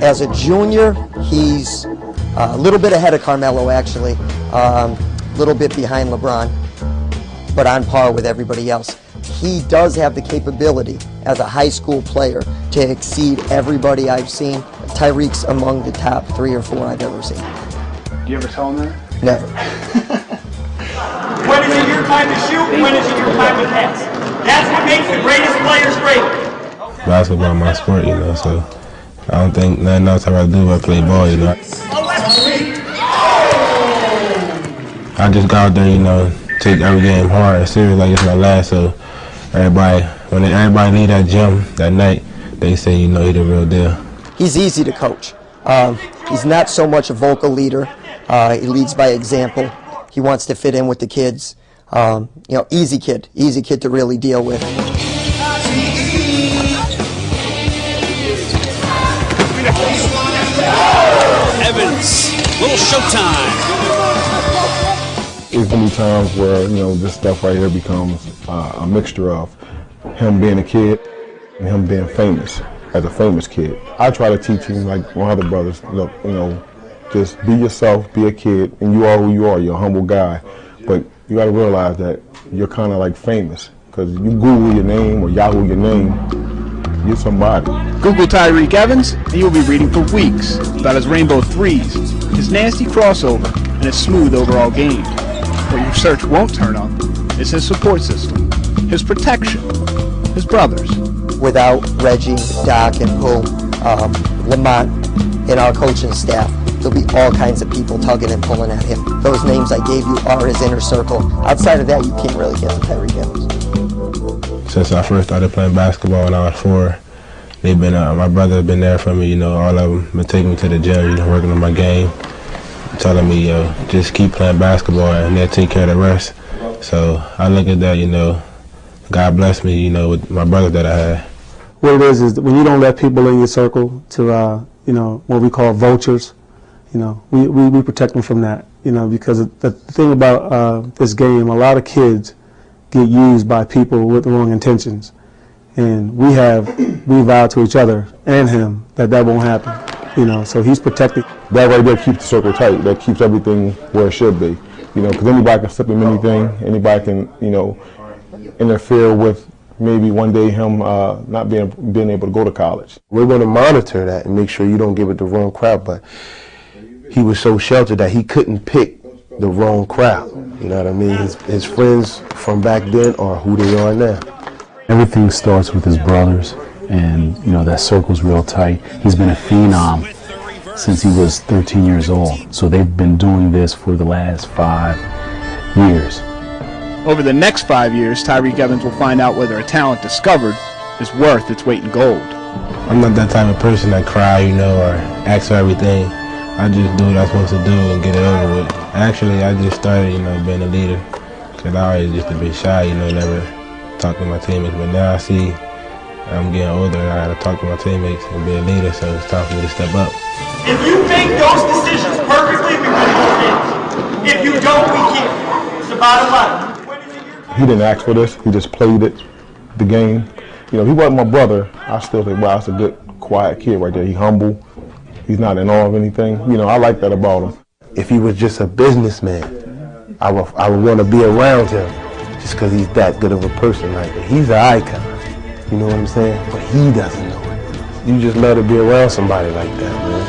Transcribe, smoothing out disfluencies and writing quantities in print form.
As a junior, he's a little bit ahead of Carmelo, actually, a little bit behind LeBron, but on par with everybody else. He does have the capability as a high school player to exceed everybody I've seen. Tyreke's among the top 3 or 4 I've ever seen. Do you ever tell him that? Never. When is it your time to shoot? When is it your time to pass? That's what makes the greatest players great. Basketball is my sport, you know, so I don't think nothing else I'd rather do but play ball, you know. I just go out there, you know, take every game hard and serious like it's my last, so when everybody leave that gym that night, they say, you know, he's the real deal. He's easy to coach. He's not so much a vocal leader. He leads by example. He wants to fit in with the kids. You know, easy kid to really deal with. Evans, little showtime. There's going to be times where, you know, this stuff right here becomes a mixture of him being a kid and him being famous, as a famous kid. I try to teach him, like my other brothers, look, you know, just be yourself, be a kid, and you are who you are. You're a humble guy. But you got to realize that you're kind of like famous, because you Google your name or Yahoo your name, you're somebody. Google Tyreke Evans, and you'll be reading for weeks about his rainbow threes, his nasty crossover, and his smooth overall game. What your search won't turn up is his support system, his protection, his brothers. Without Reggie, Doc, and Pooh, Lamont, and our coaching staff, there'll be all kinds of people tugging and pulling at him. Those names I gave you are his inner circle. Outside of that, you can't really get to Tyreke Evans. Since I first started playing basketball when I was 4, they've been, my brother's been there for me, you know, all of them been taking me to the gym, you know, working on my game, telling me, yo, just keep playing basketball and they'll take care of the rest. So I look at that, you know, God bless me, you know, with my brothers that I had. What it is when you don't let people in your circle to, you know, what we call vultures, you know, we protect them from that, you know, because the thing about this game, a lot of kids get used by people with the wrong intentions. And we vowed to each other and him that won't happen, you know, so he's protected. That right there keeps the circle tight. That keeps everything where it should be, you know, because anybody can slip him anything. Anybody can, you know, interfere with maybe one day him not being able to go to college. We're going to monitor that and make sure you don't give it the wrong crowd, but he was so sheltered that he couldn't pick the wrong crowd. You know what I mean? His friends from back then are who they are now. Everything starts with his brothers, and you know that circle's real tight. He's been a phenom since he was 13 years old, so they've been doing this for the last 5 years. Over the next 5 years, Tyreke Evans will find out whether a talent discovered is worth its weight in gold. I'm not that type of person that cry, you know, or ask for everything. I just do what I'm supposed to do and get it over with. Actually, I just started, you know, being a leader, because I always used to be shy, you know, never talk to my teammates. But now I see I'm getting older and I got to talk to my teammates and be a leader, so it's time for me to step up. If you make those decisions perfectly, we win those games. If you don't, we can't. It's the bottom line. He didn't ask for this. He just played it, the game. You know, if he wasn't my brother, I still think, wow, that's a good, quiet kid right there. He's humble. He's not in awe of anything. You know, I like that about him. If he was just a businessman, I would want to be around him just because he's that good of a person. Like, he's an icon. You know what I'm saying? But he doesn't know it. You just love to be around somebody like that, man.